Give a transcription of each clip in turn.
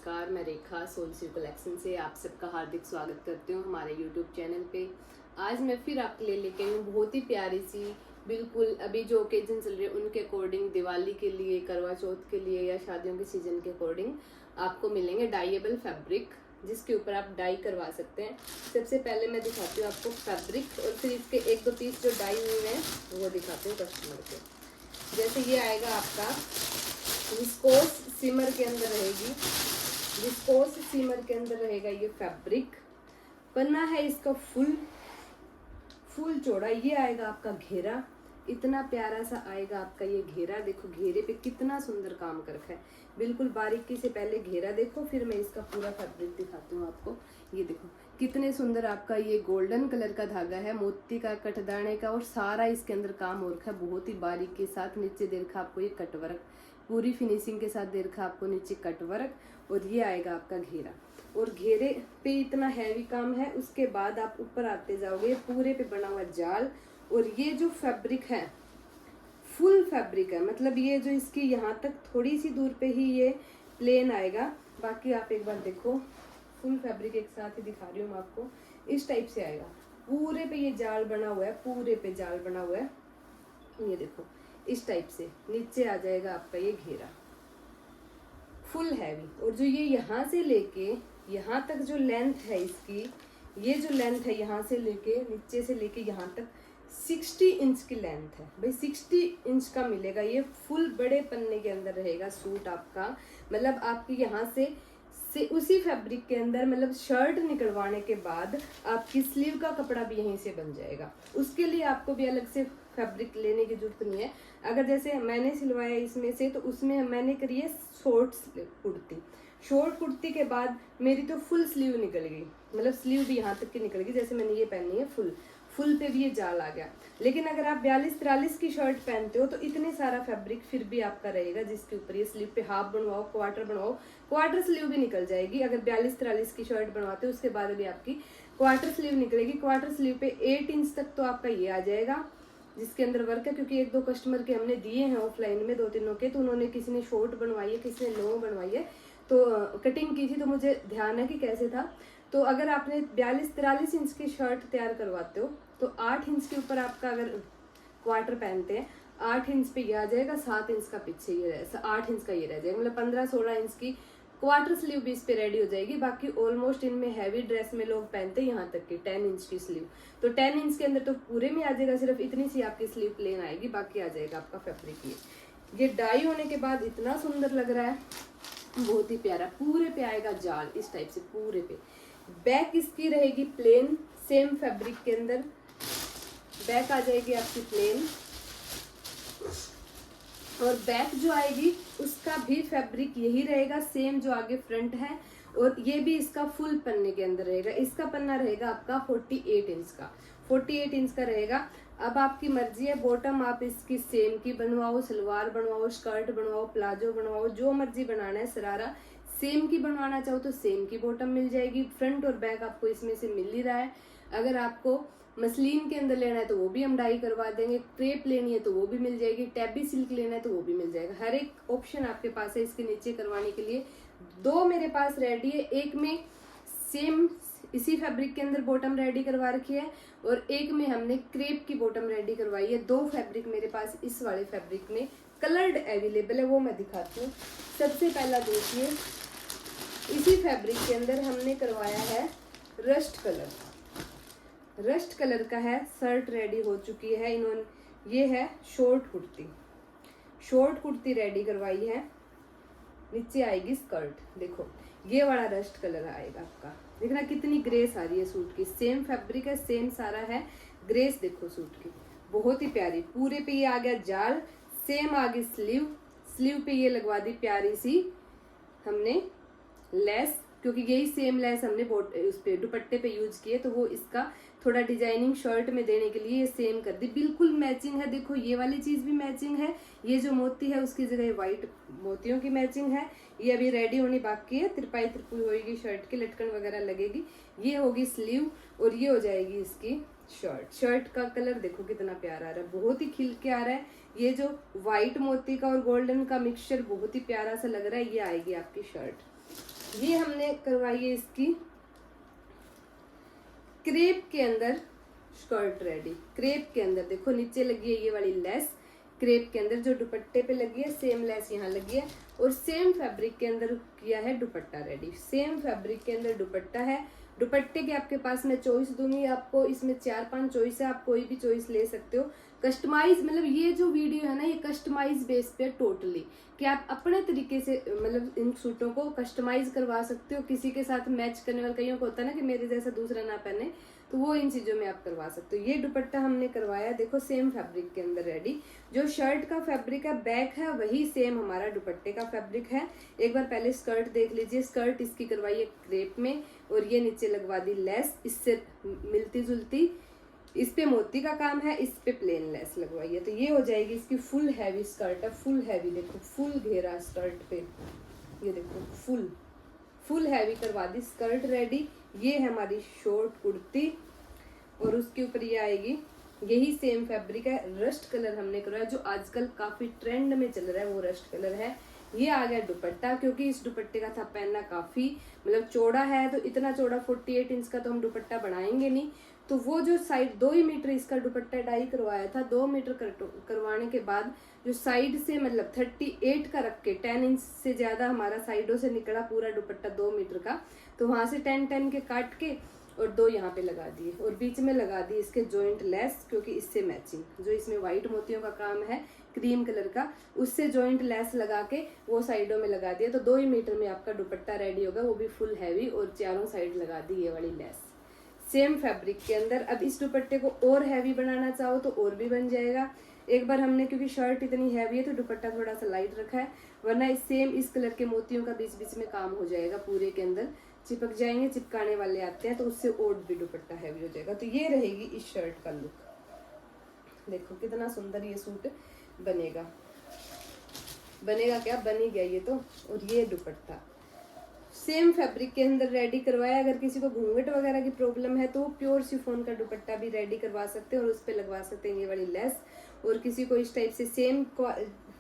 नमस्कार, मैं रेखा सोलसी कलेक्शन से आप सबका हार्दिक स्वागत करती हूँ हमारे यूट्यूब चैनल पे। आज मैं फिर आपके लिए लेके आई हूँ बहुत ही प्यारी सी, बिल्कुल अभी जो ओकेजन चल रहे हैं उनके अकॉर्डिंग, दिवाली के लिए, करवा चौथ के लिए या शादियों के सीजन के अकॉर्डिंग आपको मिलेंगे डाइएबल फैब्रिक, जिसके ऊपर आप डाई करवा सकते हैं। सबसे पहले मैं दिखाती हूँ आपको फैब्रिक और फिर इसके एक दो पीस जो डाई हुए हैं वो दिखाती हूँ कस्टमर को। जैसे ये आएगा आपका विस्कोस सिमर के अंदर रहेगी, विस्कोस सिमर के अंदर रहेगा ये फैब्रिक। पन्ना है इसका फुल चौड़ा। ये आएगा आपका घेरा, इतना प्यारा सा आएगा आपका ये घेरा। देखो घेरे पे कितना सुंदर काम कर रखा है, बिल्कुल बारीकी से। पहले घेरा देखो, फिर मैं इसका पूरा फैब्रिक दिखाती हूँ आपको। ये देखो कितने सुंदर आपका ये गोल्डन कलर का धागा है, मोती का, कटदाने का, और सारा इसके अंदर काम हो रखा है बहुत ही बारीक के साथ। नीचे दे रखा आपको ये कटवर्क, पूरी फिनिशिंग के साथ दे रखा आपको नीचे कटवर्क। और ये आएगा आपका घेरा, और घेरे पे इतना हैवी काम है। उसके बाद आप ऊपर आते जाओगे, पूरे पे बना हुआ जाल। और ये जो फैब्रिक है फुल फैब्रिक है, मतलब ये जो इसकी यहाँ तक थोड़ी सी दूर पे ही ये प्लेन आएगा। बाकी आप एक बार देखो, फुल फैब्रिक एक साथ ही दिखा रही हूँ मैं आपको। इस टाइप से आएगा, पूरे पे ये जाल बना हुआ है, पूरे पे जाल बना हुआ है। ये देखो इस टाइप से नीचे आ जाएगा आपका ये घेरा, फुल हैवी। और जो ये यहाँ से लेके यहाँ तक जो लेंथ है इसकी, ये जो लेंथ है यहाँ से लेके नीचे से लेके यहाँ तक 60 इंच की लेंथ है भाई। 60 इंच का मिलेगा ये, फुल बड़े पन्ने के अंदर रहेगा सूट आपका। मतलब आपकी यहाँ से उसी फैब्रिक के अंदर, मतलब शर्ट निकलवाने के बाद आपकी स्लीव का कपड़ा भी यहीं से बन जाएगा। उसके लिए आपको भी अलग से फैब्रिक लेने की जरूरत नहीं है। अगर जैसे मैंने सिलवाया इसमें से, तो उसमें मैंने करी है शॉर्ट कुर्ती। शॉर्ट कुर्ती के बाद मेरी तो फुल स्लीव निकल गई, मतलब स्लीव भी यहाँ तक की निकल गई। जैसे मैंने ये पहनी है फुल पे भी ये जाल आ गया। लेकिन अगर आप 42-43 की शर्ट पहनते हो तो इतने सारा फैब्रिक फिर भी आपका रहेगा, जिसके ऊपर ये स्लीव पे हाफ बनवाओ, क्वार्टर बनवाओ, क्वार्टर स्लीव भी निकल जाएगी। अगर 42-43 की शर्ट बनवाते हो उसके बाद अभी आपकी क्वार्टर स्लीव निकलेगी। क्वार्टर स्लीव पे 8 इंच तक तो आपका ये आ जाएगा, जिसके अंदर वर्क है। क्योंकि एक दो कस्टमर के हमने दिए हैं ऑफलाइन में, 2-3 के, तो उन्होंने किसी ने शॉर्ट बनवाई है, किसी ने लॉन्ग बनवाई है, तो कटिंग की थी, तो मुझे ध्यान है कि कैसे था। तो अगर आपने 42-43 इंच की शर्ट तैयार करवाते हो तो 8 इंच के ऊपर आपका, अगर क्वार्टर पहनते हैं, 8 इंच पे ये आ जाएगा, 7 इंच का पीछे ये रह, 8 इंच का ये रह जाएगा। मतलब 15-16 इंच की क्वार्टर स्लीव भी इस पे रेडी हो जाएगी। बाकी ऑलमोस्ट इनमें हैवी ड्रेस में लोग पहनते हैं यहाँ तक की 10 इंच की स्लीव, तो 10 इंच के अंदर तो पूरे में आ जाएगा। सिर्फ इतनी सी आपकी स्लीव प्लेन आएगी, बाकी आ जाएगा आपका फैब्रिक। ये डाई होने के बाद इतना सुंदर लग रहा है, बहुत ही प्यारा। पूरे पे आएगा जाल इस टाइप से, पूरे पे। बैक इसकी रहेगी प्लेन, सेम फैब्रिक के अंदर बैक आ जाएगी आपकी प्लेन। और बैक जो आएगी उसका भी फैब्रिक यही रहेगा, सेम जो आगे फ्रंट है। और ये भी इसका फुल पन्ने के अंदर रहेगा। इसका पन्ना रहेगा आपका 48 इंच का, 48 इंच का रहेगा। अब आपकी मर्जी है, बॉटम आप इसकी सेम की बनवाओ, सलवार बनवाओ, स्कर्ट बनवाओ, प्लाजो बनवाओ, जो मर्जी बनाना है। सरारा सेम की बनवाना चाहो तो सेम की बॉटम मिल जाएगी। फ्रंट और बैक आपको इसमें से मिल ही रहा है। अगर आपको मसलिन के अंदर लेना है तो वो भी हम डाई करवा देंगे। क्रेप लेनी है तो वो भी मिल जाएगी। टैबी सिल्क लेना है तो वो भी मिल जाएगा। हर एक ऑप्शन आपके पास है इसके नीचे करवाने के लिए। 2 मेरे पास रेडी है, एक में सेम इसी फैब्रिक के अंदर बॉटम रेडी करवा रखी है, और एक में हमने क्रेप की बॉटम रेडी करवाई है। 2 फैब्रिक मेरे पास इस वाले फैब्रिक में कलर्ड अवेलेबल है, वो मैं दिखाती हूँ। सबसे पहला देखिए, इसी फैब्रिक के अंदर हमने करवाया है रस्ट कलर। रस्ट कलर का है, शर्ट रेडी हो चुकी है इन्होंने। ये है short kurti, short kurti ready करवाई है। नीचे आएगी स्कर्ट, देखो ये वाला रस्ट कलर आएगा आपका। देखना कितनी ग्रेस आ रही है सूट की। सेम फैब्रिक है, सेम सारा है, ग्रेस देखो सूट की, बहुत ही प्यारी। पूरे पे ये आ गया जाल, सेम आगे स्लीव पे ये लगवा दी प्यारी सी हमने लेस, क्योंकि यही सेम लेस हमने उस पे दुपट्टे पे यूज किए, तो वो इसका थोड़ा डिजाइनिंग शर्ट में देने के लिए ये सेम कर दी। बिल्कुल मैचिंग है, देखो ये वाली चीज भी मैचिंग है। ये जो मोती है उसकी जगह व्हाइट मोतियों की मैचिंग है। ये अभी रेडी होनी बाकी है, तिरपाई होगी, शर्ट की लटकन वगैरह लगेगी। ये होगी स्लीव और ये हो जाएगी इसकी शर्ट का कलर देखो कितना प्यारा आ रहा है, बहुत ही खिल के आ रहा है। ये जो व्हाइट मोती का और गोल्डन का मिक्सचर बहुत ही प्यारा सा लग रहा है। ये आएगी आपकी शर्ट। ये हमने करवाई है इसकी क्रेप के अंदर स्कर्ट रेडी। क्रेप के अंदर देखो नीचे लगी है ये वाली लेस, क्रेप के अंदर जो दुपट्टे पे लगी है सेम लेस यहाँ लगी है, और सेम फैब्रिक के अंदर किया है दुपट्टा रेडी। सेम फैब्रिक के अंदर दुपट्टा है। दुपट्टे के आपके पास मैं चॉइस दूंगी आपको, इसमें 4-5 चॉइस है, आप कोई भी चॉइस ले सकते हो। कस्टमाइज मतलब ये जो वीडियो है ना, ये कस्टमाइज बेस पे टोटली, कि आप अपने तरीके से मतलब इन सूटों को कस्टमाइज करवा सकते हो, किसी के साथ मैच करने वाला। कईयों को होता है ना कि मेरे जैसा दूसरा ना पहने, तो वो इन चीजों में आप करवा सकते हो। ये दुपट्टा हमने करवाया देखो सेम फैब्रिक के अंदर रेडी। जो शर्ट का फैब्रिक है बैक है वही सेम हमारा दुपट्टे का फैब्रिक है। एक बार पहले स्कर्ट देख लीजिए। स्कर्ट इसकी करवाई है क्रेप में, और ये नीचे लगवा दी लेस इससे मिलती जुलती। इस पे मोती का काम है, इस पे प्लेन लेस लगवाई है, तो ये हो जाएगी इसकी फुल हैवी स्कर्ट है। फुल हैवी देखो, फुल घेरा स्कर्ट पे, ये देखो फुल हैवी करवा दी स्कर्ट रेडी। ये है हमारी शॉर्ट कुर्ती, और उसके ऊपर ये आएगी, यही सेम फैब्रिक है। रस्ट कलर हमने करवाया, जो आजकल काफी ट्रेंड में चल रहा है वो रस्ट कलर है। ये आ गया दुपट्टा, क्योंकि इस दुपट्टे का था पहनना काफी मतलब चौड़ा है, तो इतना चौड़ा 48 इंच का तो हम दुपट्टा बनाएंगे नहीं, तो वो जो साइड 2 ही मीटर इसका दुपट्टा डाई करवाया था। 2 मीटर करवाने के बाद जो साइड से मतलब 38 का रख के 10 इंच से ज्यादा हमारा साइडों से निकला पूरा दुपट्टा 2 मीटर का, तो वहां से 10 के काट के और 2 यहाँ पे लगा दिए, और बीच में लगा दी इसके जॉइंट लेस, क्योंकि इससे मैचिंग जो इसमें व्हाइट मोतियों का काम है क्रीम कलर का, उससे जॉइंट लेस लगा के वो साइडों में लगा दिया। तो 2 ही मीटर में आपका दुपट्टा रेडी होगा, वो भी फुल हैवी, और चारों साइड लगा दी ये वाली लेस सेम फैब्रिक के अंदर। अब इस दुपट्टे को और हैवी बनाना चाहो तो और भी बन जाएगा। एक बार हमने, क्योंकि शर्ट इतनी हैवी है तो दुपट्टा थोड़ा सा लाइट रखा है, वरना इस कलर के मोतियों का बीच बीच में काम हो जाएगा, पूरे के अंदर चिपक जाएंगे, चिपकाने वाले आते हैं, तो उससे और भी दुपट्टा हैवी हो जाएगा। तो ये रहेगी इस शर्ट का लुक। देखो कितना सुंदर ये सूट बनेगा क्या, बन ही गया ये तो। और ये दुपट्टा सेम फैब्रिक के अंदर रेडी करवाया। अगर किसी को घूंघट वगैरह की प्रॉब्लम है तो प्योर शिफॉन का दुपट्टा भी रेडी करवा सकते हैं, और उस पर लगवा सकते हैं ये वाली लेस। और किसी को इस टाइप से सेम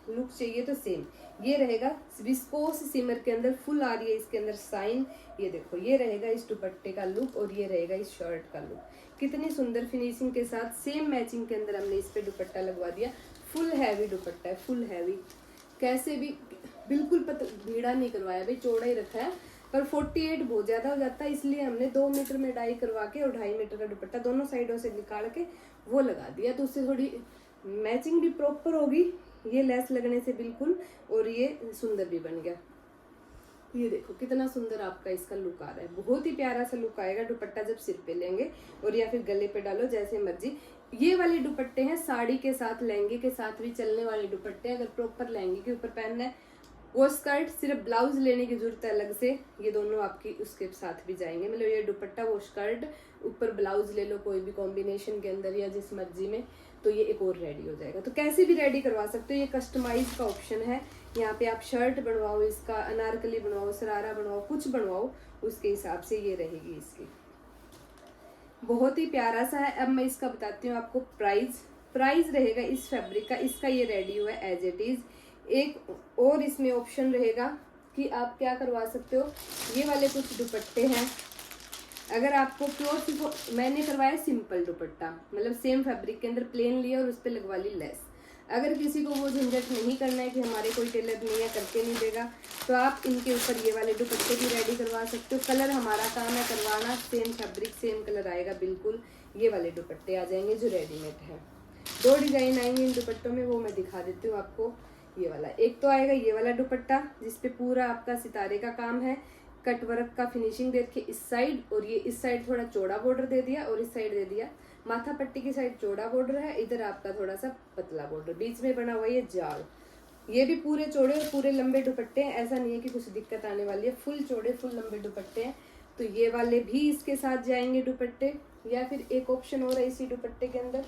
लुक चाहिए तो सेम ये रहेगा। विस्कोस सिमर के अंदर फुल आ रही है इसके अंदर साइन, ये देखो ये रहेगा इस दुपट्टे का लुक, और ये रहेगा इस शर्ट का लुक। कितनी सुंदर फिनिशिंग के साथ सेम मैचिंग के अंदर हमने इस पे दुपट्टा लगवा दिया। फुल हैवी दुपट्टा है, फुल हैवी, कैसे भी बिल्कुल भीड़ा नहीं करवाया भाई, चौड़ा ही रखा है, पर 48 बहुत ज्यादा हो जाता है, इसलिए हमने 2 मीटर में डाई करवा के और 2.5 मीटर का दुपट्टा दोनों साइडों से निकाल के वो लगा दिया, तो उससे थोड़ी मैचिंग भी प्रॉपर होगी ये लेस लगने से बिल्कुल, और ये सुंदर भी बन गया। ये देखो कितना सुंदर आपका इसका लुक आ रहा है, बहुत ही प्यारा सा लुक आएगा दुपट्टा जब सिर पे लेंगे, और या फिर गले पे डालो जैसे मर्जी। ये वाले दुपट्टे हैं साड़ी के साथ, लहंगे के साथ भी चलने वाले दुपट्टे। अगर प्रॉपर लहंगे के ऊपर पहनना है, वो स्कर्ट सिर्फ ब्लाउज लेने की जरूरत है अलग से, ये दोनों आपकी उसके साथ भी जाएंगे। मतलब ये दुपट्टा वो स्कर्ट ऊपर ब्लाउज ले लो कोई भी कॉम्बिनेशन के अंदर या जिस मर्जी में, तो ये एक और रेडी हो जाएगा। तो कैसे भी रेडी करवा सकते हो, ये कस्टमाइज का ऑप्शन है। यहाँ पे आप शर्ट बनवाओ, इसका अनारकली बनवाओ, सरारा बनवाओ, कुछ बनवाओ, उसके हिसाब से ये रहेगी इसकी। बहुत ही प्यारा सा है। अब मैं इसका बताती हूँ आपको प्राइस रहेगा इस फैब्रिक का, इसका ये रेडी हुआ है एज इट इज। एक और इसमें ऑप्शन रहेगा कि आप क्या करवा सकते हो, ये वाले कुछ दुपट्टे हैं। अगर आपको प्योर मैंने करवाया सिंपल दुपट्टा, मतलब सेम फैब्रिक के अंदर प्लेन लिया और उस पर लगवा ली लेस। अगर किसी को वो झंझट नहीं करना है कि हमारे कोई टेलर नहीं है करके नहीं देगा, तो आप इनके ऊपर ये वाले दुपट्टे भी रेडी करवा सकते हो। कलर हमारा काम है करवाना, सेम फैब्रिक सेम कलर आएगा बिल्कुल। ये वाले दुपट्टे आ जाएंगे जो रेडीमेड है। 2 डिजाइन आएंगे इन दुपट्टों में, वो मैं दिखा देती हूँ आपको। ये वाला एक तो आएगा ये वाला दुपट्टा जिसपे पूरा आपका सितारे का काम है, कट वर्क का फिनिशिंग दे रखी इस साइड, और ये इस साइड थोड़ा चौड़ा बॉर्डर दे दिया और इस साइड दे दिया। माथा पट्टी की साइड चौड़ा बॉर्डर है, इधर आपका थोड़ा सा पतला बॉर्डर, बीच में बना हुआ ये जाल। ये भी पूरे चौड़े और पूरे लंबे दुपट्टे हैं, ऐसा नहीं है कि कुछ दिक्कत आने वाली है, फुल चौड़े फुल लंबे दुपट्टे हैं। तो ये वाले भी इसके साथ जाएंगे दुपट्टे। या फिर एक ऑप्शन और है इसी दुपट्टे के अंदर,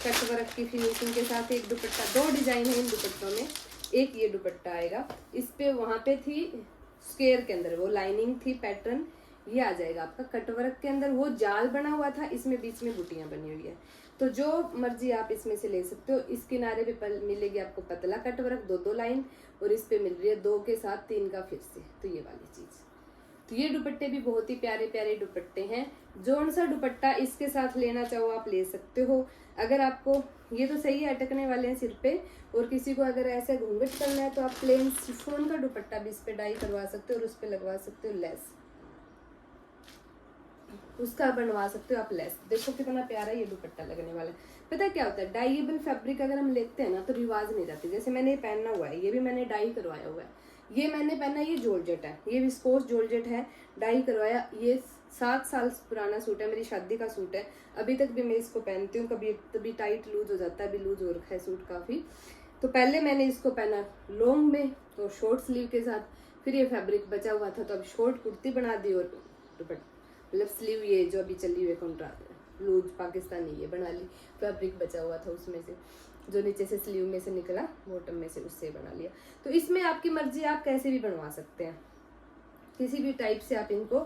कट वर्क की फिनिशिंग के साथ एक दुपट्टा। 2 डिजाइन है इन दुपट्टों में, एक ये दुपट्टा आएगा, इस पे वहां पे थी स्क्वायर के अंदर वो लाइनिंग थी पैटर्न, ये आ जाएगा आपका कट वर्क के अंदर। वो जाल बना हुआ था, इसमें बीच में बूटियां बनी हुई है, तो जो मर्जी आप इसमें से ले सकते हो। इस किनारे पे मिलेगी आपको पतला कट वर्क 2-2 लाइन, और इस पे मिल रही है 2 के साथ 3 का फिर से, तो ये वाली चीज। तो ये दुपट्टे भी बहुत ही प्यारे प्यारे दुपट्टे हैं। जोन सा दुपट्टा इसके साथ लेना चाहो आप ले सकते हो। अगर आपको ये तो सही है अटकने वाले हैं सिर पे, और किसी को अगर ऐसे घूंघट करना है तो आप प्लेन शिफॉन का दुपट्टा भी इस पे डाई करवा सकते हो और उस पे लगवा सकते हो लेस, उसका बनवा सकते हो आप लेस। देखो कितना प्यारा ये दुपट्टा लगने वाला है। पता है क्या होता है, डाइएबल फैब्रिक अगर हम लेते हैं ना तो रिवाज नहीं जाती। जैसे मैंने ये पहनना हुआ है, ये भी मैंने डाई करवाया हुआ है, ये मैंने पहना, ये जॉर्जेट है, ये विस्कोस जॉर्जेट है, डाई करवाया। ये 7 साल पुराना सूट है, मेरी शादी का सूट है, अभी तक भी मैं इसको पहनती हूँ। कभी टाइट लूज हो जाता है, अभी लूज हो रखा है सूट काफी। तो पहले मैंने इसको पहना लॉन्ग में तो शॉर्ट स्लीव के साथ, फिर ये फैब्रिक बचा हुआ था तो अब शॉर्ट कुर्ती बना दी, और दुपट्टा मतलब स्लीव ये जो अभी चली हुई कॉन्ट्रास्ट लूज पाकिस्तानी ये बना ली। फैब्रिक बचा हुआ था उसमें से, जो नीचे से स्लीव में से निकला, बॉटम में से उससे बना लिया। तो इसमें आपकी मर्जी, आप कैसे भी बनवा सकते हैं, किसी भी टाइप से आप इनको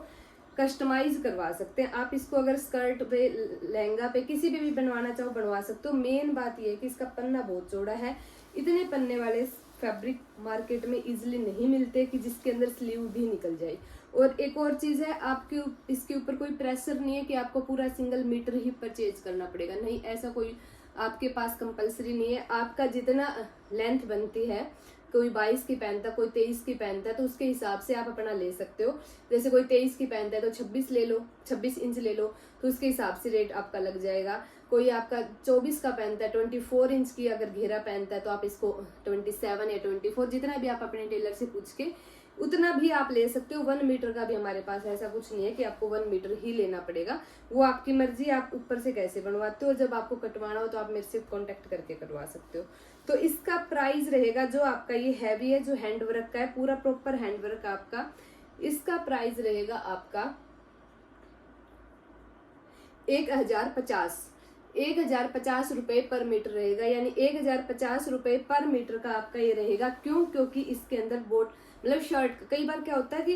कस्टमाइज करवा सकते हैं। आप इसको अगर स्कर्ट पे, लहंगा पे, किसी पे भी बनवाना चाहो बनवा सकते हो। मेन बात ये है कि इसका पन्ना बहुत चौड़ा है। इतने पन्ने वाले फैब्रिक मार्केट में इजीली नहीं मिलते कि जिसके अंदर स्लीव भी निकल जाए। और एक और चीज है, आपके इसके ऊपर कोई प्रेशर नहीं है कि आपको पूरा सिंगल मीटर ही परचेज करना पड़ेगा, नहीं, ऐसा कोई आपके पास कंपलसरी नहीं है। आपका जितना लेंथ बनती है, कोई 22 की पहनता है, कोई 23 की पहनता है, तो उसके हिसाब से आप अपना ले सकते हो। जैसे कोई 23 की पहनता है तो 26 ले लो, 26 इंच ले लो, तो उसके हिसाब से रेट आपका लग जाएगा। कोई आपका 24 का पहनता है, 24 इंच की अगर घेरा पहनता है तो आप इसको 27 या 24, जितना भी आप अपने टेलर से पूछ के उतना भी आप ले सकते हो। 1 मीटर का भी हमारे पास ऐसा कुछ नहीं है कि आपको 1 मीटर ही लेना पड़ेगा, वो आपकी मर्जी, आप ऊपर से कैसे बनवाते हो। जब आपको कटवाना हो तो आप मेरे से कांटेक्ट करके करवा सकते हो। तो इसका प्राइस रहेगा, जो आपका ये हैवी है, जो हैंडवर्क का है, पूरा प्रॉपर हैंडवर्क आपका, इसका प्राइस रहेगा आपका 1050 रुपए पर मीटर रहेगा। यानी 1050 रुपए पर मीटर का आपका ये रहेगा। क्यों? क्योंकि इसके अंदर बोट मतलब शर्ट, कई बार क्या होता है कि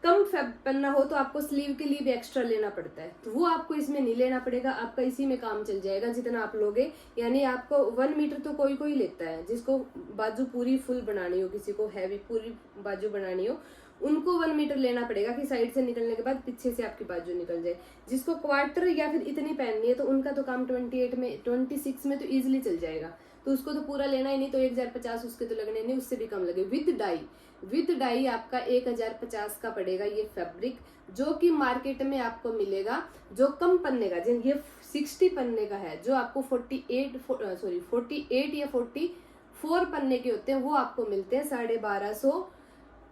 कम पन्ना हो तो आपको स्लीव के लिए भी एक्स्ट्रा लेना पड़ता है, तो वो आपको इसमें नहीं लेना पड़ेगा, आपका इसी में काम चल जाएगा जितना आप लोगे। यानी आपको 1 मीटर तो कोई कोई लेता है, जिसको बाजू पूरी फुल बनानी हो, किसी को हैवी पूरी बाजू बनानी हो, उनको 1 मीटर लेना पड़ेगा कि साइड से निकलने के बाद पीछे से आपकी बाजू निकल जाए। जिसको क्वार्टर या फिर इतनी पहननी है तो उनका तो काम 28 में 26 में तो इजिली चल जाएगा, तो उसको तो पूरा लेना ही नहीं, तो 1050 उसके तो लगने नहीं, उससे भी कम लगे। विद डाई आपका 1050 का पड़ेगा ये फैब्रिक, जो कि मार्केट में आपको मिलेगा जो कम पन्ने का, ये 60 पन्ने का है, जो आपको 48 या 44 पन्ने के होते हैं, वो आपको मिलते हैं 1250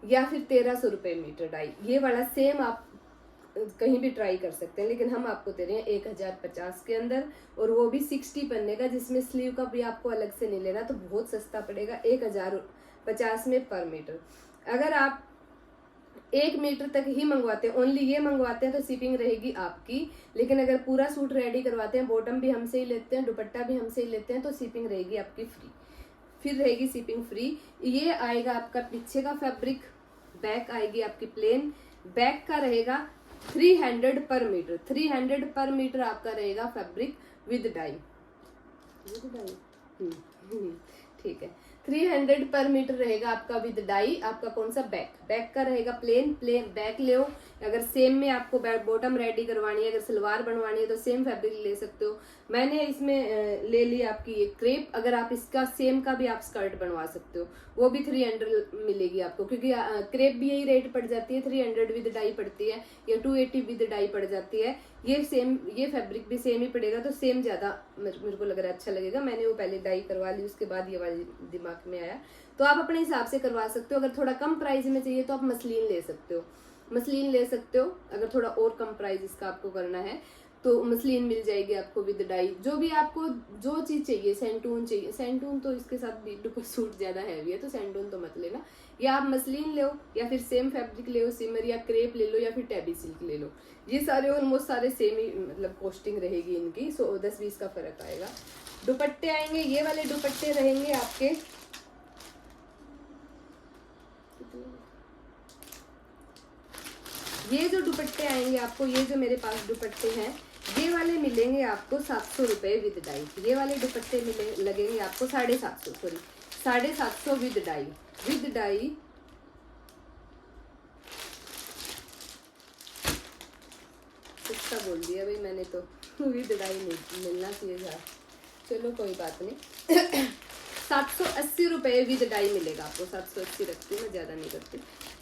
या फिर 1300 रुपए मीटर डाई। ये वाला सेम आप कहीं भी ट्राई कर सकते हैं, लेकिन हम आपको दे रहे हैं 1050 के अंदर, और वो भी 60 पन्ने का, जिसमें स्लीव का भी आपको अलग से नहीं लेना, तो बहुत सस्ता पड़ेगा 1050 में पर मीटर। अगर आप 1 मीटर तक ही मंगवाते हैं, ओनली ये मंगवाते हैं, तो शिपिंग रहेगी आपकी। लेकिन अगर पूरा सूट रेडी करवाते हैं, बॉटम भी हमसे ही लेते हैं, दुपट्टा भी हमसे ही लेते हैं, तो शिपिंग रहेगी आपकी फ्री, फिर रहेगी शिपिंग फ्री। ये आएगा आपका पीछे का फैब्रिक, बैक आएगी आपकी प्लेन, बैक का रहेगा 300 पर मीटर, 300 पर मीटर आपका रहेगा फैब्रिक विद डाई। ठीक है, 300 पर मीटर रहेगा आपका विद डाई। आपका कौन सा? बैक का रहेगा प्लेन बैक ले। अगर सेम में आपको बॉटम रेडी करवानी है, अगर सलवार बनवानी है तो सेम फैब्रिक ले सकते हो। मैंने इसमें ले ली आपकी ये क्रेप, अगर आप इसका सेम का भी आप स्कर्ट बनवा सकते हो, वो भी 300 मिलेगी आपको, क्योंकि क्रेप भी यही रेट पड़ जाती है, 300 विद डाई पड़ती है, या 280 विद डाई पड़ जाती है। ये फैब्रिक भी सेम ही पड़ेगा, तो सेम ज्यादा मेरे को लग रहा है अच्छा लगेगा। मैंने वो पहले डाई करवा ली, उसके बाद ये वाली दिमाग में आया, तो आप अपने हिसाब से करवा सकते हो। अगर थोड़ा कम प्राइस में चाहिए तो आप मसलिन ले सकते हो, अगर थोड़ा और कम प्राइस इसका आपको करना है तो मसलिन मिल जाएगी आपको विद डाई। जो भी आपको जो चीज चाहिए, सेंटून चाहिए, सेंटून तो इसके साथ भी सूट ज्यादा हैवी है, तो सेंटून तो मत लेना, या आप मसलिन ले, या फिर सेम फैब्रिक ले, सिमर या क्रेप ले लो, या फिर टैबी सिल्क ले लो। ये सारे ऑलमोस्ट सारे सेम ही मतलब कॉस्टिंग रहेगी इनकी, 10-20 का फर्क आएगा। दुपट्टे आएंगे, ये वाले दुपट्टे रहेंगे आपके, ये जो दुपट्टे आएंगे आपको, ये जो मेरे पास दुपट्टे हैं, ये वाले मिलेंगे आपको 700 रुपए विद डाई। ये वाले दुपट्टे लगेंगे आपको 750, 750 विद डाई। विद डाई इसका बोल दिया भाई मैंने तो, विद डाई मिलना चाहिए था, चलो कोई बात नहीं। 780 रुपये विद डाई मिलेगा आपको। 780 रखती हूँ मैं, ज्यादा नहीं करती।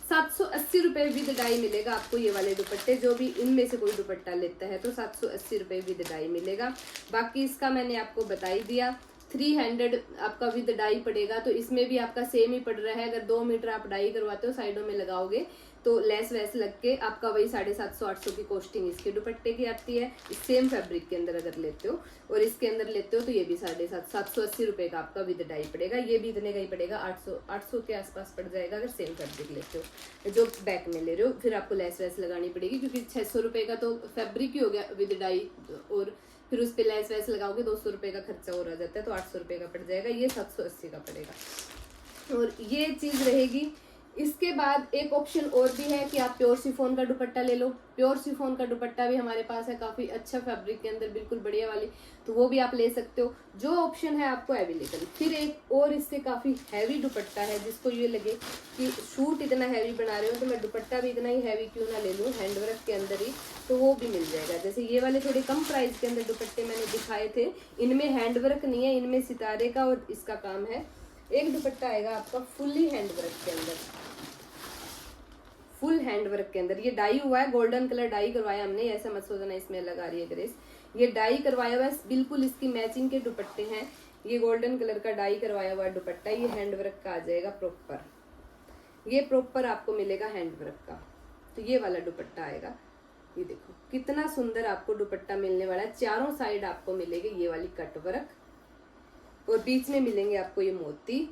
780 रुपये विद डाई मिलेगा आपको ये वाले दुपट्टे। जो भी इनमें से कोई दुपट्टा लेता है तो 780 रुपये विद डाई मिलेगा। बाकी इसका मैंने आपको बता ही दिया। 300 आपका विद डाई पड़ेगा, तो इसमें भी आपका सेम ही पड़ रहा है। अगर 2 मीटर आप डाई करवाते हो, साइडों में लगाओगे तो लेस वैस लग के आपका वही 750-800 की कॉस्टिंग इसके दुपट्टे की आती है। सेम फैब्रिक के अंदर अगर लेते हो और इसके अंदर लेते हो तो ये भी 780 रुपये का आपका विद डाई पड़ेगा। ये भी इतने का ही पड़ेगा, 800 के आसपास पड़ जाएगा अगर सेम फैब्रिक लेते हो। जो बैक में ले रहे हो फिर आपको लेस वैस लगानी पड़ेगी, क्योंकि 600 रुपये का तो फैब्रिक ही हो गया विद डाई, और फिर उस पर लेस वैस लगाओगे 200 रुपये का खर्चा और आ जाता है, तो 800 रुपये का पड़ जाएगा। ये 780 का पड़ेगा और ये चीज़ रहेगी। इसके बाद एक ऑप्शन और भी है कि आप प्योर शिफॉन का दुपट्टा ले लो। प्योर शिफॉन का दुपट्टा भी हमारे पास है, काफ़ी अच्छा फैब्रिक के अंदर, बिल्कुल बढ़िया वाली, तो वो भी आप ले सकते हो। जो ऑप्शन है आपको अवेलेबल। फिर एक और इससे काफ़ी हैवी दुपट्टा है, जिसको ये लगे कि शूट इतना हैवी बना रहे हो तो मैं दुपट्टा भी इतना ही हैवी क्यों ना ले लूँ, हैंडवर्क के अंदर ही, तो वो भी मिल जाएगा। जैसे ये वाले थोड़े कम प्राइस के अंदर दुपट्टे मैंने दिखाए थे, इनमें हैंडवर्क नहीं है, इनमें सितारे का और इसका काम है। एक दुपट्टा आएगा आपका फुल्ली हैंडवर्क के अंदर, फुल हैंडवर्क के अंदर। ये डाई हुआ है, गोल्डन कलर डाई करवाया हमने, ऐसा मत सोचना इसमें लगा रही है ग्रेस। ये डाई करवाया हुआ है, बिल्कुल इसकी मैचिंग के दुपट्टे हैं। ये गोल्डन कलर का डाई करवाया हुआ दुपट्टा, ये हैंडवर्क का आ जाएगा प्रॉपर। ये प्रॉपर आपको मिलेगा हैंडवर्क का। तो ये वाला दुपट्टा आएगा, ये देखो कितना सुंदर आपको दुपट्टा मिलने वाला है। चारों साइड आपको मिलेगी ये वाली कटवर्क और बीच में मिलेंगे आपको ये मोती।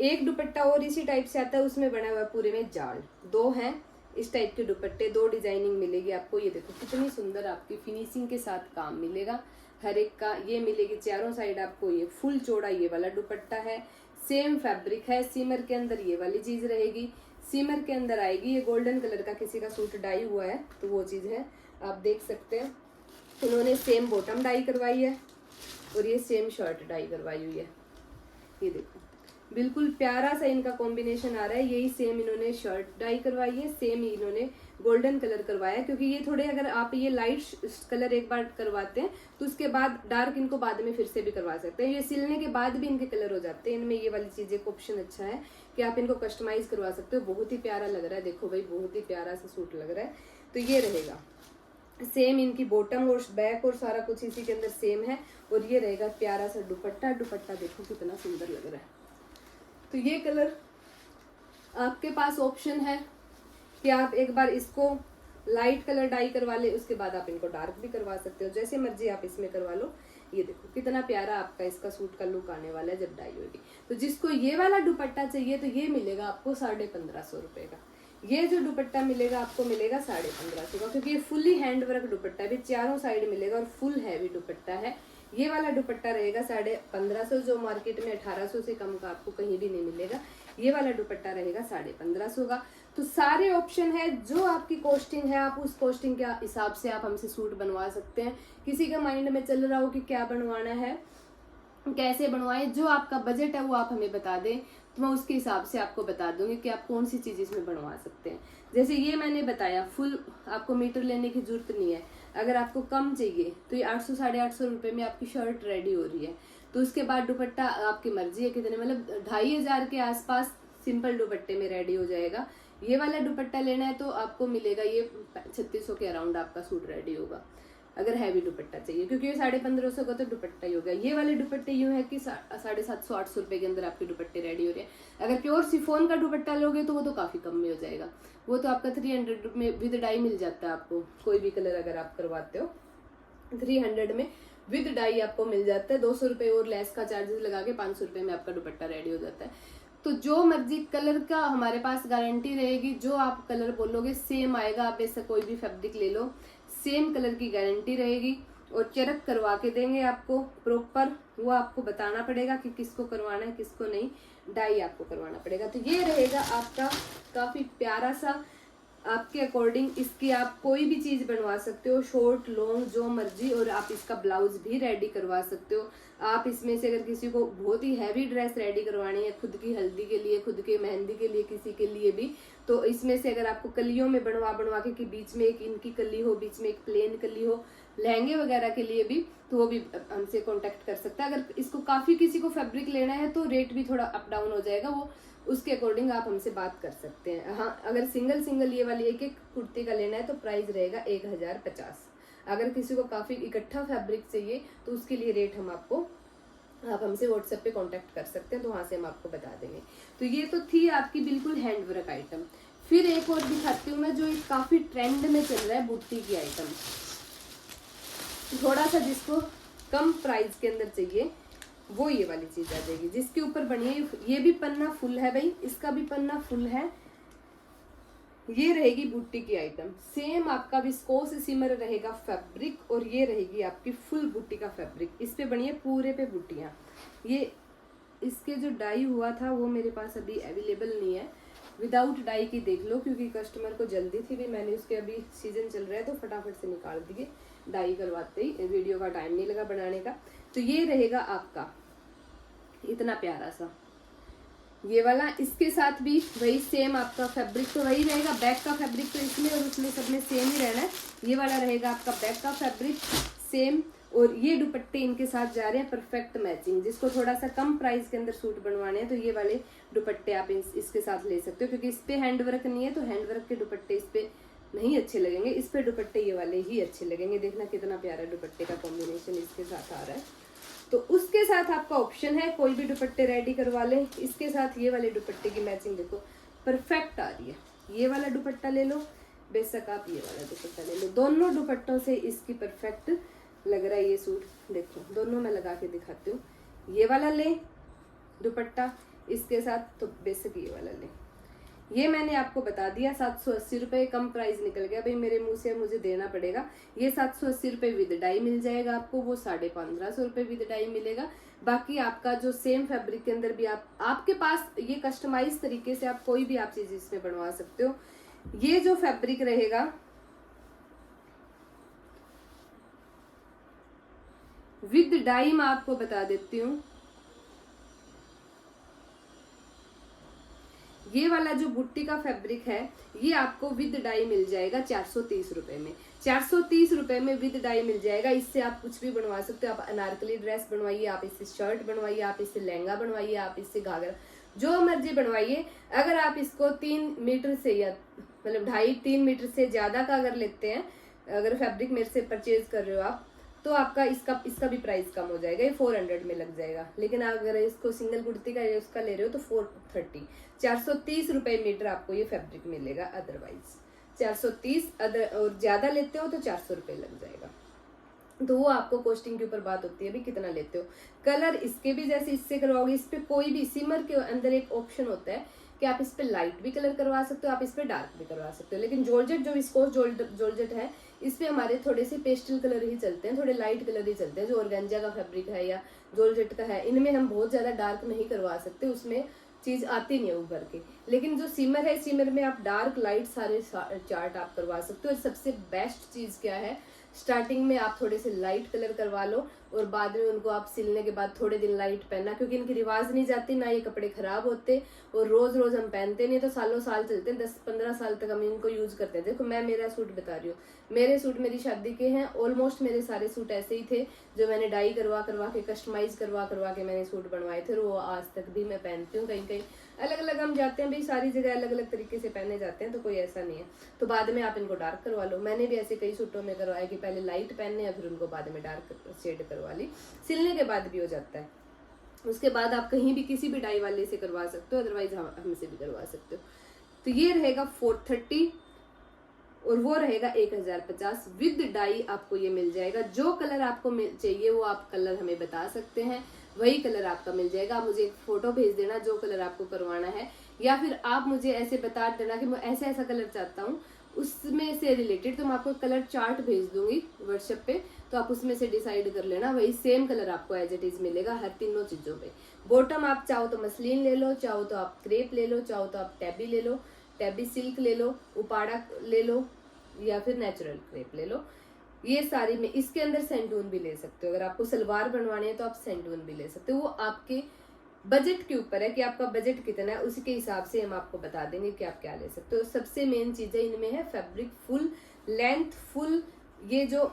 एक दुपट्टा और इसी टाइप से आता है, उसमें बना हुआ है पूरे में जाल। 2 हैं इस टाइप के दुपट्टे, 2 डिजाइनिंग मिलेगी आपको। ये देखो कितनी सुंदर आपकी फिनिशिंग के साथ काम मिलेगा हर एक का। ये मिलेगी चारों साइड आपको, ये फुल चौड़ा ये वाला दुपट्टा है, सेम फैब्रिक है। सिमर के अंदर ये वाली चीज रहेगी, सिमर के अंदर आएगी। ये गोल्डन कलर का किसी का सूट डाई हुआ है तो वो चीज है, आप देख सकते हैं। उन्होंने सेम बॉटम डाई करवाई है और ये सेम शर्ट डाई करवाई हुई है। ये देखो बिल्कुल प्यारा सा इनका कॉम्बिनेशन आ रहा है। यही सेम इन्होंने शर्ट डाई करवाई है, सेम इन्होंने गोल्डन कलर करवाया, क्योंकि ये थोड़े, अगर आप ये लाइट कलर एक बार करवाते हैं तो उसके बाद डार्क इनको बाद में फिर से भी करवा सकते हैं। ये सिलने के बाद भी इनके कलर हो जाते हैं। इनमें ये वाली चीज एक ऑप्शन अच्छा है कि आप इनको कस्टमाइज करवा सकते हो। बहुत ही प्यारा लग रहा है, देखो भाई बहुत ही प्यारा सा सूट लग रहा है। तो ये रहेगा सेम, इनकी बॉटम और बैक और सारा कुछ इसी के अंदर सेम है। और ये रहेगा प्यारा सा दुपट्टा। दुपट्टा देखो कितना सुंदर लग रहा है। तो ये कलर आपके पास ऑप्शन है कि आप एक बार इसको लाइट कलर डाई करवा ले, उसके बाद आप इनको डार्क भी करवा सकते हो, जैसे मर्जी आप इसमें करवा लो। ये देखो कितना प्यारा आपका इसका सूट का लुक आने वाला है जब डाई होगी। तो जिसको ये वाला दुपट्टा चाहिए तो ये मिलेगा आपको 1550 रुपये का। ये जो दुपट्टा मिलेगा आपको मिलेगा 1550 का, क्योंकि ये फुल्ली हैंडवर्क दुपट्टा है, चारों साइड मिलेगा और फुल हैवी दुपट्टा है। ये वाला दुपट्टा रहेगा 1550, जो मार्केट में 1800 से कम का आपको कहीं भी नहीं मिलेगा। ये वाला दुपट्टा रहेगा 1550 का। तो सारे ऑप्शन है, जो आपकी कॉस्टिंग है आप उस कॉस्टिंग के हिसाब से आप हमसे सूट बनवा सकते हैं। किसी का माइंड में चल रहा हो कि क्या बनवाना है, कैसे बनवाएं, जो आपका बजट है वो आप हमें बता दें, तो मैं उसके हिसाब से आपको बता दूंगी कि आप कौन सी चीज़ इसमें बनवा सकते हैं। जैसे ये मैंने बताया, फुल आपको मीटर लेने की जरूरत नहीं है। अगर आपको कम चाहिए तो ये 800 850 रुपये में आपकी शर्ट रेडी हो रही है। तो उसके बाद दुपट्टा आपकी मर्जी है कितने, मतलब 2500 के आसपास सिंपल दुपट्टे में रेडी हो जाएगा। ये वाला दुपट्टा लेना है तो आपको मिलेगा ये 3600 के अराउंड आपका सूट रेडी होगा, अगर हैवी दुपट्टा चाहिए, क्योंकि ये 1550 का तो दुपट्टा ही होगा। ये वाले दुपट्टे यूं है कि 750 800 रुपये के अंदर आपके दुपट्टे रेडी हो रहे हैं। अगर प्योर शिफॉन का दुपट्टा लोगे तो वो तो काफ़ी कम में हो जाएगा, वो तो आपका 300 में विद डाई मिल जाता है आपको। कोई भी कलर अगर आप करवाते हो 300 में विद डाई आपको मिल जाता है। 200 रुपये और लेस का चार्जेस लगा के 500 रुपये में आपका दुपट्टा रेडी हो जाता है। तो जो मर्जी कलर का हमारे पास गारंटी रहेगी, जो आप कलर बोलोगे सेम आएगा। आप ऐसा कोई भी फैब्रिक ले लो, सेम कलर की गारंटी रहेगी। और चरक करवा के देंगे आपको प्रॉपर, वो आपको बताना पड़ेगा कि किसको करवाना है किसको नहीं, डाई आपको करवाना पड़ेगा। तो ये रहेगा आपका काफ़ी प्यारा सा आपके अकॉर्डिंग इसकी आप कोई भी चीज बनवा सकते हो, शॉर्ट लॉन्ग जो मर्जी, और आप इसका ब्लाउज भी रेडी करवा सकते हो। आप इसमें से अगर किसी को बहुत ही हैवी ड्रेस रेडी करवानी है, खुद की हल्दी के लिए, खुद के मेहंदी के लिए, किसी के लिए भी, तो इसमें से अगर आपको कलियों में बनवा के कि बीच में एक इनकी कली हो, बीच में एक प्लेन कली हो, लहंगे वगैरह के लिए भी, तो वो भी हमसे कांटेक्ट कर सकता है। अगर इसको काफी किसी को फैब्रिक लेना है तो रेट भी थोड़ा अप डाउन हो जाएगा, वो उसके अकॉर्डिंग आप हमसे बात कर सकते हैं। हाँ, अगर सिंगल सिंगल ये वाली एक एक कुर्ती का लेना है तो प्राइस रहेगा 1050। अगर किसी को काफी इकट्ठा फैब्रिक चाहिए तो उसके लिए रेट आप हमसे व्हाट्सएप पे कांटेक्ट कर सकते हैं, तो वहां से हम आपको बता देंगे। तो ये तो थी आपकी बिल्कुल हैंड वर्क आइटम। फिर एक और दिखाती हूँ मैं, जो एक काफी ट्रेंड में चल रहा है, बुट्टी की आइटम, थोड़ा सा जिसको कम प्राइस के अंदर चाहिए वो ये वाली चीज आ जाएगी, जिसके ऊपर बनिए। ये भी पन्ना फुल है भाई, इसका भी पन्ना फुल है। ये रहेगी बुट्टी की आइटम, सेम आपका विस्कोस सिमर रहेगा फैब्रिक, और ये रहेगी आपकी फुल बुट्टी का फैब्रिक। इस पे बनिए पूरे पे बुट्टियां। ये इसके जो डाई हुआ था वो मेरे पास अभी अवेलेबल नहीं है, विदाउट डाई की देख लो, क्योंकि कस्टमर को जल्दी थी भी, मैंने उसके अभी सीजन चल रहा है तो फटाफट से निकाल दिए, डाई करवाते ही, वीडियो का टाइम नहीं लगा बनाने का। तो ये रहेगा आपका इतना प्यारा सा ये वाला। इसके साथ भी वही सेम आपका फैब्रिक तो वही रहेगा, बैक का फैब्रिक तो इसमें और उसमें सब में सेम ही रहना है। ये वाला रहेगा आपका बैक का फैब्रिक सेम, और ये दुपट्टे इनके साथ जा रहे हैं परफेक्ट मैचिंग। जिसको थोड़ा सा कम प्राइस के अंदर सूट बनवाने हैं तो ये वाले दुपट्टे आप इसके साथ ले सकते हो, क्योंकि इस पे हैंडवर्क नहीं है तो हैंडवर्क के दुपट्टे इस पे नहीं अच्छे लगेंगे, इस पे दुपट्टे ये वाले ही अच्छे लगेंगे। देखना कितना प्यारा दुपट्टे का कॉम्बिनेशन इसके साथ आ रहा है। तो उसके साथ आपका ऑप्शन है, कोई भी दुपट्टे रेडी करवा लें, इसके साथ ये वाले दुपट्टे की मैचिंग देखो परफेक्ट आ रही है। ये वाला दुपट्टा ले लो, बेशक आप ये वाला दुपट्टा ले लो, दोनों दुपट्टों से इसकी परफेक्ट लग रहा है ये सूट। देखो दोनों मैं लगा के दिखाती हूँ, ये वाला ले दुपट्टा इसके साथ, तो बेशक ये वाला ले। ये मैंने आपको बता दिया 780 रुपये, कम प्राइस निकल गया भाई मेरे मुंह से, मुझे देना पड़ेगा। ये 780 रुपये विद डाई मिल जाएगा आपको, वो 1550 रुपये विद डाई मिलेगा। बाकी आपका जो सेम फैब्रिक के अंदर भी आपके पास ये कस्टमाइज तरीके से आप कोई भी आप चीज इसमें बनवा सकते हो। ये जो फैब्रिक रहेगा विद डाई मैं आपको बता देती हूँ, ये वाला जो बुट्टी का फैब्रिक है ये आपको विद डाई मिल जाएगा 430 रुपए में। 430 रुपए में विद डाई मिल जाएगा। इससे आप कुछ भी बनवा सकते हो। आप अनारकली ड्रेस बनवाइए, आप इससे शर्ट बनवाइए, आप इससे लहंगा बनवाइए, आप इससे घाघरा, जो मर्जी बनवाइए। अगर आप इसको 3 मीटर से या मतलब 2.5-3 मीटर से ज्यादा का अगर लेते हैं, अगर फैब्रिक मेरे से परचेज कर रहे हो आप, तो आपका इसका भी प्राइस कम हो जाएगा, ये 400 में लग जाएगा। लेकिन अगर इसको सिंगल कुर्ती का उसका ले रहे हो तो 430, 430 रुपए मीटर आपको ये फैब्रिक मिलेगा। अदरवाइज 430 और ज्यादा लेते हो तो 400 रुपये लग जाएगा। तो वो आपको कॉस्टिंग के ऊपर बात होती है भी कितना लेते हो। कलर इसके भी जैसे इससे करवाओगे, इस पे कोई भी सिमर के अंदर एक ऑप्शन होता है कि आप इस पे लाइट भी कलर करवा सकते हो, आप इस पे डार्क भी करवा सकते हो। लेकिन जॉर्जेट जो विस्कोस जॉर्जेट है, इस पे हमारे थोड़े से पेस्टल कलर ही चलते हैं, थोड़े लाइट कलर ही चलते हैं। जो ऑर्गेंजा का फैब्रिक है या जॉर्जेट का है, इनमें हम बहुत ज्यादा डार्क नहीं करवा सकते, उसमें चीज आती नहीं है उभर के। लेकिन जो सिमर है, सिमर में आप डार्क लाइट सारे चार्ट आप करवा सकते हो। और सबसे बेस्ट चीज क्या है, स्टार्टिंग में आप थोड़े से लाइट कलर करवा लो और बाद में उनको आप सिलने के बाद थोड़े दिन लाइट पहनना, क्योंकि इनकी रिवाज नहीं जाती, ना ये कपड़े खराब होते और रोज रोज हम पहनते नहीं, तो सालों साल चलते हैं, 10-15 साल तक हम इनको यूज करते हैं। देखो मैं मेरा सूट बता रही हूँ, मेरे सूट मेरी शादी के हैं, ऑलमोस्ट मेरे सारे सूट ऐसे ही थे जो मैंने डाई करवा के कस्टमाइज करवा के मैंने सूट बनवाए थे, और वो आज तक भी मैं पहनती हूँ। कहीं कहीं अलग अलग हम जाते हैं भाई, सारी जगह अलग अलग तरीके से पहने जाते हैं, तो कोई ऐसा नहीं है। तो बाद में आप इनको डार्क करवा लो। मैंने भी ऐसे कई सूटों में करवाया कि पहले लाइट पहनने या फिर उनको बाद में डार्क शेड करवा ली, सिलने के बाद भी हो जाता है। उसके बाद आप कहीं भी किसी भी डाई वाले से करवा सकते हो, अदरवाइज हमसे भी करवा सकते हो। तो ये रहेगा 430 और वो रहेगा 1050 विद डाई। आपको ये मिल जाएगा। जो कलर आपको चाहिए वो आप कलर हमें बता सकते हैं, वही कलर आपका मिल जाएगा। आप मुझे एक फोटो भेज देना जो कलर आपको करवाना है, या फिर आप मुझे ऐसे बता देना कि मैं ऐसा ऐसा कलर चाहता हूँ, उसमें से रिलेटेड तो मैं आपको कलर चार्ट भेज दूंगी व्हाट्सएप पे, तो आप उसमें से डिसाइड कर लेना। वही सेम कलर आपको एज इट इज मिलेगा हर तीनों चीजों पे। बॉटम आप चाहो तो मसलिन ले लो, चाहो तो आप क्रेप ले लो, चाहो तो आप टैबी ले लो, टैबी सिल्क ले लो, उपाड़ा ले लो, या फिर नेचुरल क्रेप ले लो। ये सारी में इसके अंदर सेंटून भी ले सकते हो। अगर आपको सलवार बनवानी है तो आप सेंटून भी ले सकते हो। वो आपके बजट के ऊपर है कि आपका बजट कितना है, उसी के हिसाब से हम आपको बता देंगे कि आप क्या ले सकते हो। सबसे मेन चीजें इनमें है फैब्रिक फुल लेंथ, फुल ये जो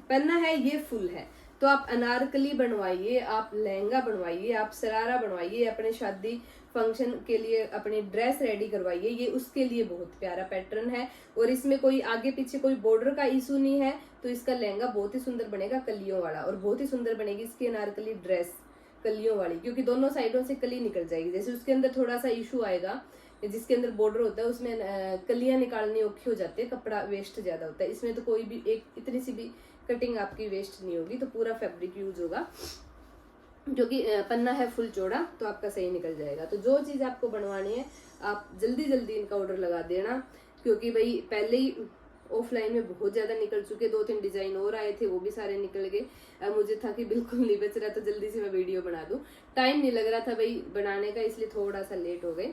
पन्ना है ये फुल है। तो आप अनारकली बनवाइए, आप लहंगा बनवाइए, आप सरारा बनवाइए, अपने शादी फंक्शन के लिए अपनी ड्रेस रेडी करवाइए, ये उसके लिए बहुत प्यारा पैटर्न है। और इसमें कोई आगे पीछे कोई बॉर्डर का इशू नहीं है, तो इसका लहंगा बहुत ही सुंदर बनेगा कलियों वाला, और बहुत ही सुंदर बनेगी इसकी अनारकली ड्रेस कलियों वाली, क्योंकि दोनों साइडों से कली निकल जाएगी। जैसे उसके अंदर थोड़ा सा इशू आएगा, जिसके अंदर बॉर्डर होता है उसमें कलियां निकालनी औखी हो जाती है, कपड़ा वेस्ट ज्यादा होता है। इसमें तो कोई भी एक इतनी सी भी कटिंग आपकी वेस्ट नहीं होगी, तो पूरा फैब्रिक यूज होगा, जो कि पन्ना है फुल चौड़ा, तो आपका सही निकल जाएगा। तो जो चीज आपको बनवानी है आप जल्दी जल्दी इनका ऑर्डर लगा देना, क्योंकि भाई पहले ही ऑफलाइन में बहुत ज्यादा निकल चुके, 2-3 डिजाइन और आए थे वो भी सारे निकल गए। अब मुझे था कि बिल्कुल नहीं बच रहा, तो जल्दी से मैं वीडियो बना दूं, टाइम नहीं लग रहा था भाई बनाने का, इसलिए थोड़ा सा लेट हो गए।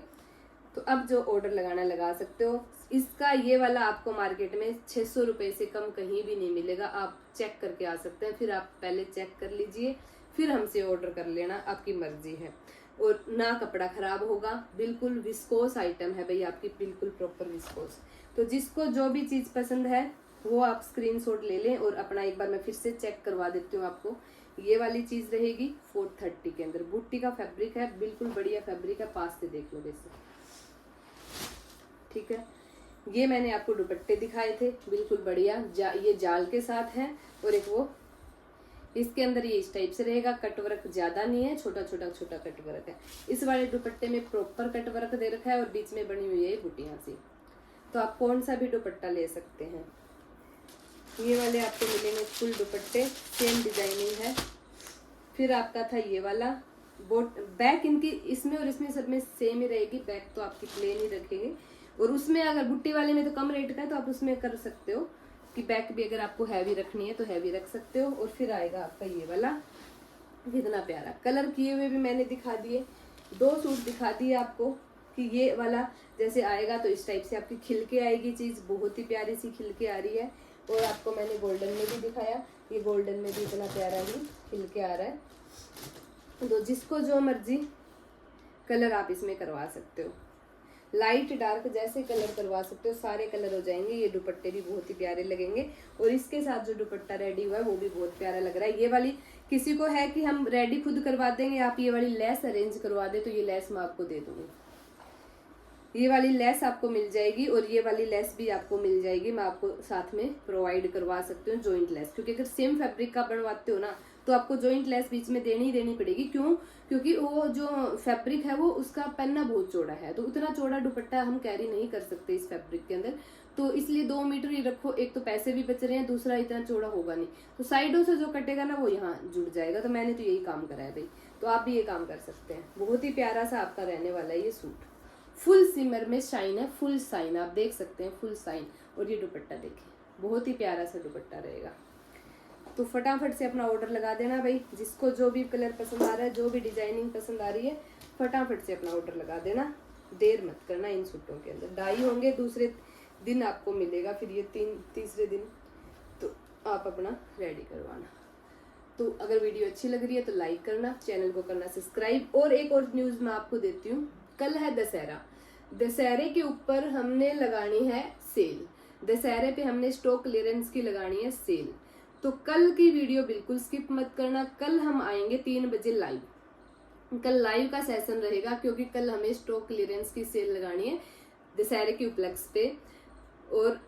तो अब जो ऑर्डर लगाना लगा सकते हो। इसका ये वाला आपको मार्केट में 600 रुपए से कम कहीं भी नहीं मिलेगा, आप चेक करके आ सकते हैं। फिर आप पहले चेक कर लीजिए, फिर हमसे ऑर्डर कर लेना, आपकी मर्जी है। और ना कपड़ा खराब होगा, बिल्कुल विस्कोस आइटम है भाई आपकी, बिल्कुल प्रॉपर विस्कोस। तो जिसको जो भी चीज पसंद है वो आप स्क्रीनशॉट ले लें, और अपना एक बार मैं फिर से चेक करवा देती हूँ आपको। ये वाली चीज रहेगी 430 के अंदर, बूटी का फैब्रिक है, बिल्कुल बढ़िया फैब्रिक है, पास से देख लो जैसे, ठीक है। ये मैंने आपको दुपट्टे दिखाए थे, बिल्कुल बढ़िया ये जाल के साथ है, और एक वो इसके अंदर ये इस टाइप से रहेगा, कटवर्क ज्यादा नहीं है, छोटा छोटा कटवर्क है। इस वाले दुपट्टे में प्रॉपर कटवर्क दे रखा है, और बीच में बनी हुई है बुटियां सी। तो आप कौन सा भी दुपट्टा ले सकते हैं। ये वाले आपको मिलेंगे फुल दुपट्टे, सेम डिजाइनिंग है। फिर आपका था ये वाला बैक, इनकी इसमें और इसमें सब में सेम ही रहेगी, बैक तो आपकी प्लेन ही रखेंगे। और उसमें अगर बुट्टी वाले में तो कम रेट का है, तो आप उसमें कर सकते हो कि बैक भी अगर आपको हैवी रखनी है तो हैवी रख सकते हो। और फिर आएगा आपका ये वाला, कितना प्यारा कलर किए हुए भी मैंने दिखा दिए, 2 सूट दिखा दिए आपको कि ये वाला जैसे आएगा तो इस टाइप से आपकी खिल के आएगी चीज, बहुत ही प्यारी सी खिल के आ रही है। और आपको मैंने गोल्डन में भी दिखाया, ये गोल्डन में भी इतना प्यारा ही खिल के आ रहा है। तो जिसको जो मर्जी कलर आप इसमें करवा सकते हो, लाइट डार्क जैसे कलर करवा सकते हो, सारे कलर हो जाएंगे। ये दुपट्टे भी बहुत ही प्यारे लगेंगे, और इसके साथ जो दुपट्टा रेडी हुआ है वो भी बहुत प्यारा लग रहा है। ये वाली किसी को है कि हम रेडी खुद करवा देंगे, आप ये वाली लेस अरेंज करवा दे, तो ये लेस मैं आपको दे दूंगी, ये वाली लेस आपको मिल जाएगी, और ये वाली लेस भी आपको मिल जाएगी, मैं आपको साथ में प्रोवाइड करवा सकती हूँ जॉइंट लेस। क्योंकि अगर सेम फैब्रिक का बनवाते हो ना, तो आपको जॉइंट लेस बीच में देनी पड़ेगी। क्यों? क्योंकि वो जो फैब्रिक है वो उसका पन्ना बहुत चौड़ा है, तो उतना चौड़ा दुपट्टा हम कैरी नहीं कर सकते इस फैब्रिक के अंदर, तो इसलिए 2 मीटर ही रखो। एक तो पैसे भी बच रहे हैं, दूसरा इतना चौड़ा होगा नहीं, तो साइडों से जो कटेगा ना वो यहाँ जुड़ जाएगा। तो मैंने तो यही काम करा है भाई, तो आप भी ये काम कर सकते हैं। बहुत ही प्यारा सा आपका रहने वाला है ये सूट, फुल सिमर में शाइन है, फुल साइन आप देख सकते हैं, फुल साइन। और ये दुपट्टा देखिए, बहुत ही प्यारा सा दुपट्टा रहेगा। तो फटाफट से अपना ऑर्डर लगा देना भाई, जिसको जो भी कलर पसंद आ रहा है, जो भी डिजाइनिंग पसंद आ रही है, फटाफट से अपना ऑर्डर लगा देना, देर मत करना। इन सूटों के अंदर डाई होंगे, दूसरे दिन आपको मिलेगा, फिर ये तीसरे दिन तो आप अपना रेडी करवाना। तो अगर वीडियो अच्छी लग रही है तो लाइक करना, चैनल को करना सब्सक्राइब। और एक और न्यूज मैं आपको देती हूँ, कल है दशहरा, दशहरे के ऊपर हमने लगानी है सेल, दशहरे पे हमने स्टॉक क्लियरेंस की लगानी है सेल। तो कल की वीडियो बिल्कुल स्किप मत करना, कल हम आएंगे 3 बजे लाइव, कल लाइव का सेशन रहेगा, क्योंकि कल हमें स्टॉक क्लियरेंस की सेल लगानी है दशहरे के उपलक्ष्य पे। और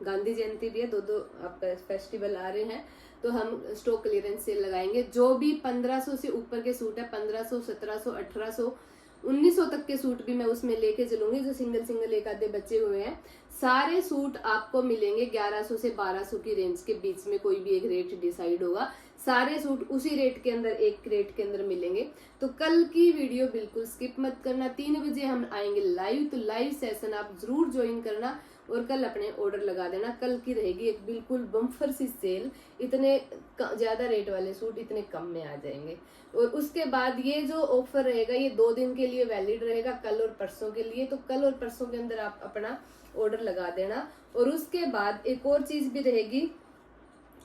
गांधी जयंती भी है, दो आपका फेस्टिवल आ रहे हैं, तो हम स्टॉक क्लियरेंस सेल लगाएंगे। जो भी 1500 से ऊपर के सूट है, 1500, 1700, 1800, 1900 तक के सूट भी मैं उसमें लेके चलूंगी, जो सिंगल एक आधे बचे हुए हैं। सारे सूट आपको मिलेंगे 1100 से 1200 की रेंज के बीच में, कोई भी एक रेट डिसाइड होगा। सारे सूट उसी रेट के अंदर, एक रेट के अंदर मिलेंगे। तो कल की वीडियो बिल्कुल स्किप मत करना। 3 बजे हम आएंगे लाइव, तो लाइव सेशन आप जरूर ज्वाइन करना और कल अपने ऑर्डर लगा देना। कल की रहेगी एक बिल्कुल बम्फर सी सेल, इतने ज्यादा रेट वाले सूट इतने कम में आ जाएंगे। और उसके बाद ये जो ऑफर रहेगा ये 2 दिन के लिए वैलिड रहेगा, कल और परसों के लिए। तो कल और परसों के अंदर आप अपना ऑर्डर लगा देना। और उसके बाद एक और चीज भी रहेगी,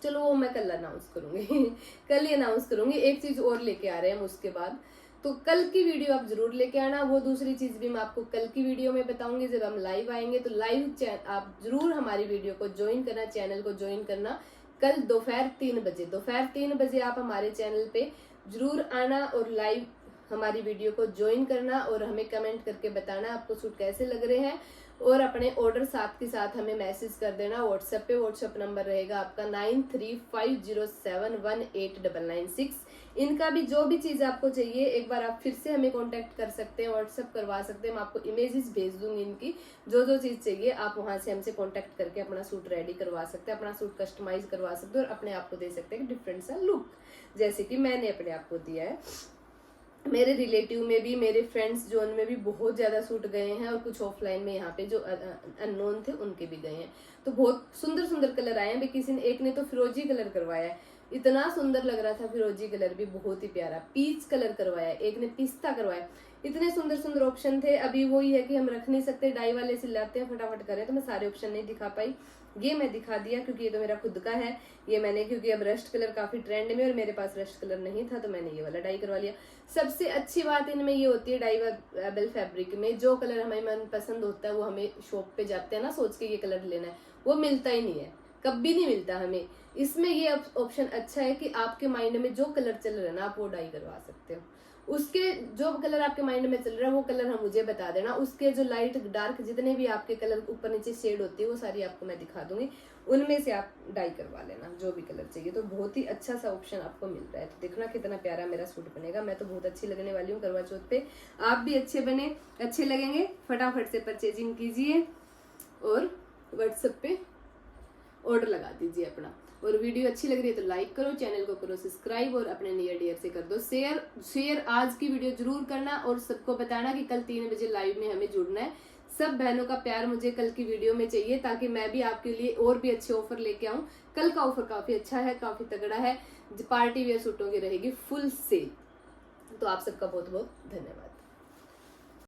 चलो वो मैं कल अनाउंस करूंगी कल ही अनाउंस करूंगी। एक चीज और लेके आ रहे हैं हम उसके बाद, तो कल की वीडियो आप जरूर लेके आना। वो दूसरी चीज भी मैं आपको कल की वीडियो में बताऊंगी जब हम लाइव आएंगे। तो लाइव आप जरूर हमारी वीडियो को ज्वाइन करना, चैनल को ज्वाइन करना। कल दोपहर 3 बजे आप हमारे चैनल पे जरूर आना और लाइव हमारी वीडियो को ज्वाइन करना और हमें कमेंट करके बताना आपको सूट कैसे लग रहे हैं। और अपने ऑर्डर साथ के साथ हमें मैसेज कर देना व्हाट्सएप पे। व्हाट्सएप नंबर रहेगा आपका 9350718996। इनका भी जो भी चीज आपको चाहिए एक बार आप फिर से हमें कांटेक्ट कर सकते हैं, व्हाट्सएप करवा सकते हैं। मैं आपको इमेजेस भेज दूंगी इनकी, जो जो चीज चाहिए आप वहां से हमसे कांटेक्ट करके अपना सूट रेडी करवा सकते हैं, अपना सूट कस्टमाइज करवा सकते हैं और अपने आप को दे सकते हैं डिफरेंट सा लुक, जैसे कि मैंने अपने आप को दिया है। मेरे रिलेटिव में भी, मेरे फ्रेंड्स जोन में भी बहुत ज्यादा सूट गए हैं और कुछ ऑफलाइन में यहाँ पे जो अननोन थे उनके भी गए हैं। तो बहुत सुंदर सुंदर कलर आए हैं। किसी ने, एक ने तो फिरोजी कलर करवाया है, इतना सुंदर लग रहा था। फिरोजी कलर भी बहुत ही प्यारा, पीच कलर करवाया, एक ने पिस्ता करवाया। इतने सुंदर सुंदर ऑप्शन थे। अभी वही है कि हम रख नहीं सकते, डाई वाले से लाते हैं फटाफट करें, तो मैं सारे ऑप्शन नहीं दिखा पाई। ये मैं दिखा दिया क्योंकि ये तो मेरा खुद का है। ये मैंने, क्योंकि अब रस्ट कलर काफी ट्रेंड में और मेरे पास रस्ट कलर नहीं था, तो मैंने ये वाला डाई करवा लिया। सबसे अच्छी बात इनमें ये होती है डाइवेबल फैब्रिक में, जो कलर हमें मन पसंद होता है वो हमें शॉप पे जाते हैं ना सोच के ये कलर लेना है, वो मिलता ही नहीं है, कभी नहीं मिलता हमें। इसमें ये ऑप्शन अच्छा है कि आपके माइंड में जो कलर चल रहा है ना आप वो डाई करवा सकते हो। उसके जो कलर आपके माइंड में चल रहा है वो कलर हम मुझे बता देना। उसके जो लाइट डार्क जितने भी आपके कलर ऊपर नीचे शेड होती है वो सारी आपको मैं दिखा दूंगी, उनमें से आप डाई करवा लेना जो भी कलर चाहिए। तो बहुत ही अच्छा सा ऑप्शन आपको मिल रहा है। तो देखना कितना प्यारा मेरा सूट बनेगा। मैं तो बहुत अच्छी लगने वाली हूँ करवा चौथ पे। आप भी अच्छे बने, अच्छे लगेंगे। फटाफट से परचेजिंग कीजिए और व्हाट्सएप पे ऑर्डर लगा दीजिए अपना। और वीडियो अच्छी लग रही है तो लाइक करो, चैनल को करो सब्सक्राइब और अपने नियर डियर से कर दो शेयर। आज की वीडियो जरूर करना और सबको बताना कि कल 3 बजे लाइव में हमें जुड़ना है। सब बहनों का प्यार मुझे कल की वीडियो में चाहिए ताकि मैं भी आपके लिए और भी अच्छे ऑफर लेके आऊं। कल का ऑफर काफी अच्छा है, काफी तगड़ा है। पार्टी वेयर सूटों की रहेगी फुल सेल। तो आप सबका बहुत बहुत धन्यवाद।